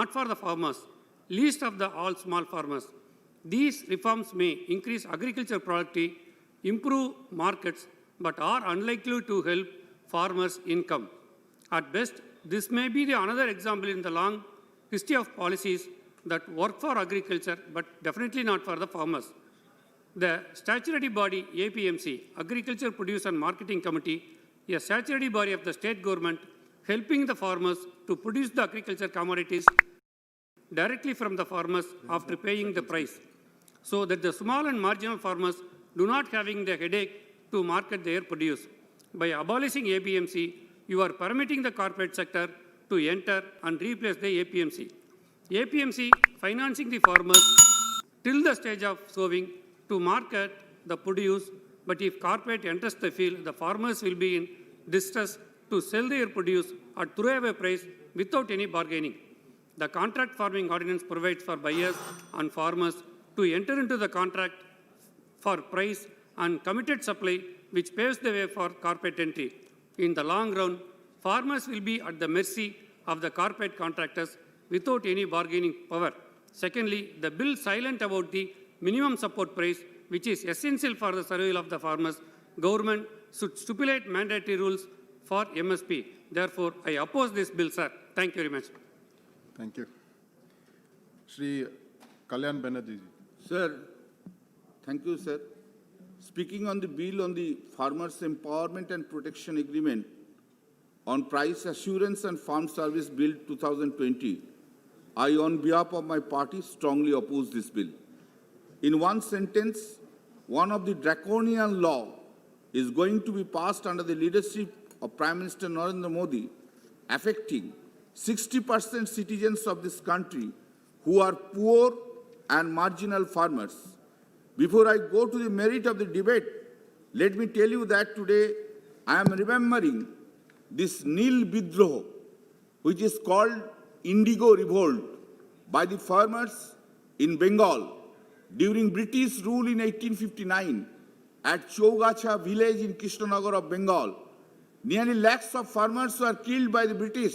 not for the farmers, least of the all small farmers. These reforms may increase agriculture productivity, improve markets, but are unlikely to help farmers' income. At best, this may be another example in the long history of policies that work for agriculture, but definitely not for the farmers. The statutory body APMC, Agriculture Produce and Marketing Committee, a statutory body of the state government, helping the farmers to produce the agriculture commodities directly from the farmers after paying the price, so that the small and marginal farmers do not having the headache to market their produce. By abolishing APMC, you are permitting the corporate sector to enter and replace the APMC. APMC financing the farmers till the stage of sowing to market the produce, but if corporate enters the field, the farmers will be in distress to sell their produce at throwaway price without any bargaining. The contract farming ordinance provides for buyers and farmers to enter into the contract for price and committed supply, which paves the way for corporate entry. In the long run, farmers will be at the mercy of the corporate contractors without any bargaining power. Secondly, the bill silent about the minimum support price, which is essential for the survival of the farmers. Government should stipulate mandatory rules for MSP. Therefore, I oppose this bill, sir. Thank you very much. Thank you. Shri Kalyan Banerjee. Sir, thank you, sir. Speaking on the bill on the Farmers Empowerment and Protection Agreement on Price Assurance and Farm Service Bill 2020, I, on behalf of my party, strongly oppose this bill. In one sentence, one of the draconian law is going to be passed under the leadership of Prime Minister Narendra Modi, affecting 60% citizens of this country who are poor and marginal farmers. Before I go to the merit of the debate, let me tell you that today I am remembering this Nil Bidroh, which is called Indigo Revolt, by the farmers in Bengal during British rule in 1859 at Chougacha village in Krishnanagar of Bengal. Nearly lakhs of farmers were killed by the British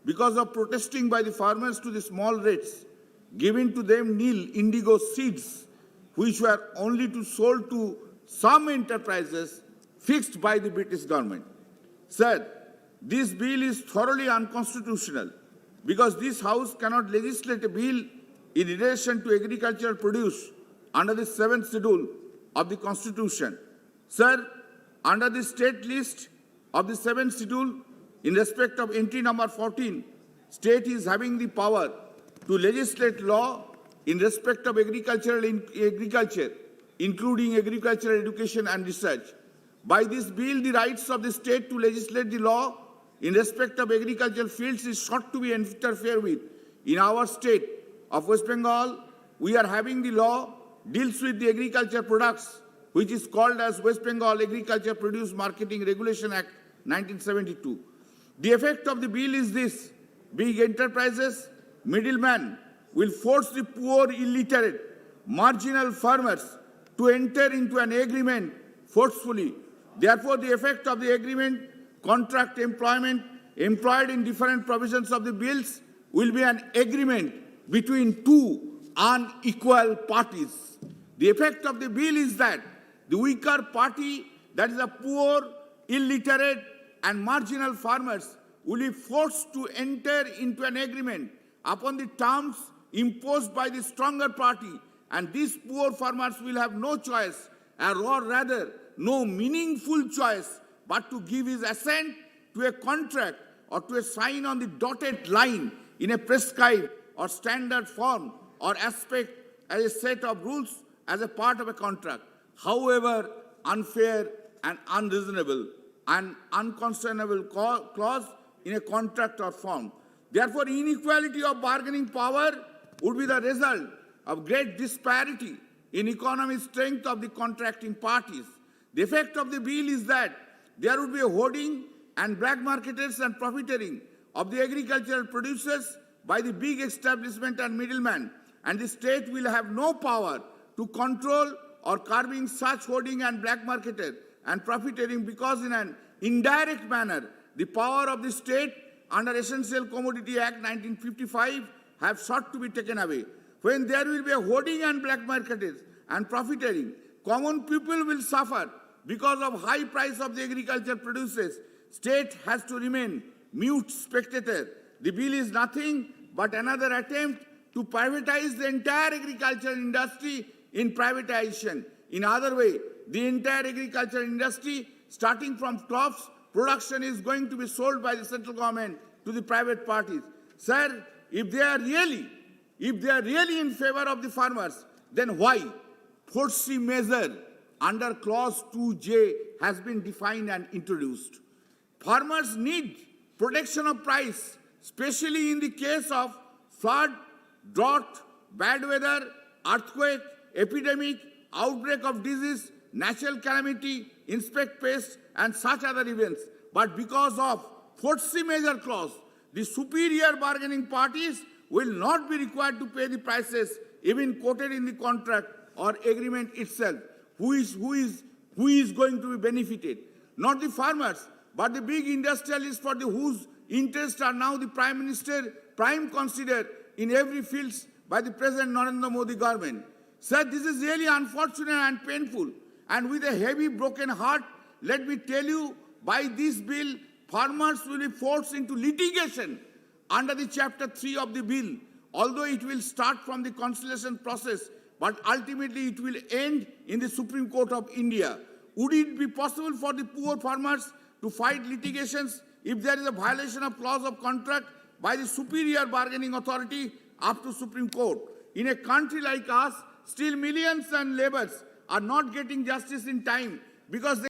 because of protesting by the farmers to the small rates given to them nil indigo seeds, which were only to sold to some enterprises fixed by the British government. Sir, this bill is thoroughly unconstitutional because this House cannot legislate a bill in relation to agricultural produce under the 7th schedule of the Constitution. Sir, under the state list of the 7th schedule, in respect of entry number 14, state is having the power to legislate law in respect of agriculture, including agricultural education and research. By this bill, the rights of the state to legislate the law in respect of agricultural fields is sought to be interfered with. In our state of West Bengal, we are having the law deals with the agriculture products, which is called as West Bengal Agriculture Produce Marketing Regulation Act 1972. The effect of the bill is this: big enterprises, middlemen will force the poor, illiterate, marginal farmers to enter into an agreement forcefully. Therefore, the effect of the agreement, contract employment employed in different provisions of the bills, will be an agreement between two unequal parties. The effect of the bill is that the weaker party, that is the poor, illiterate, and marginal farmers, will be forced to enter into an agreement upon the terms imposed by the stronger party, and these poor farmers will have no choice, or rather no meaningful choice, but to give his assent to a contract or to a sign on the dotted line in a prescribed or standard form or aspect as a set of rules as a part of a contract, however unfair and unreasonable and unconscionable clause in a contract or form. Therefore, inequality of bargaining power would be the result of great disparity in economic strength of the contracting parties. The effect of the bill is that there would be a hoarding and black marketers and profiteering of the agricultural producers by the big establishment and middlemen, and the state will have no power to control or curbing such hoarding and black marketer and profiteering, because in an indirect manner, the power of the state under Essential Commodity Act 1955 have sought to be taken away. When there will be a hoarding and black marketers and profiteering, common people will suffer because of high price of the agriculture produces. State has to remain mute spectator. The bill is nothing but another attempt to privatize the entire agricultural industry in privatization. In other way, the entire agricultural industry, starting from crops, production is going to be sold by the central government to the private parties. Sir, if they are really in favor of the farmers, then why forceful measure under clause 2J has been defined and introduced? Farmers need protection of price, especially in the case of flood, drought, bad weather, earthquake, epidemic, outbreak of disease, natural calamity, inspect pests, and such other events. But because of force measure clause, the superior bargaining parties will not be required to pay the prices even quoted in the contract or agreement itself. Who is going to be benefited? Not the farmers, but the big industrialists for whose interests are now the Prime Minister prime considered in every field by the present Narendra Modi government. Sir, this is really unfortunate and painful. And with a heavy broken heart, let me tell you, by this bill, farmers will be forced into litigation under the Chapter 3 of the bill, although it will start from the conciliation process, but ultimately it will end in the Supreme Court of India. Would it be possible for the poor farmers to fight litigations if there is a violation of clause of contract by the superior bargaining authority up to Supreme Court? In a country like us, still millions and laborers are not getting justice in time because they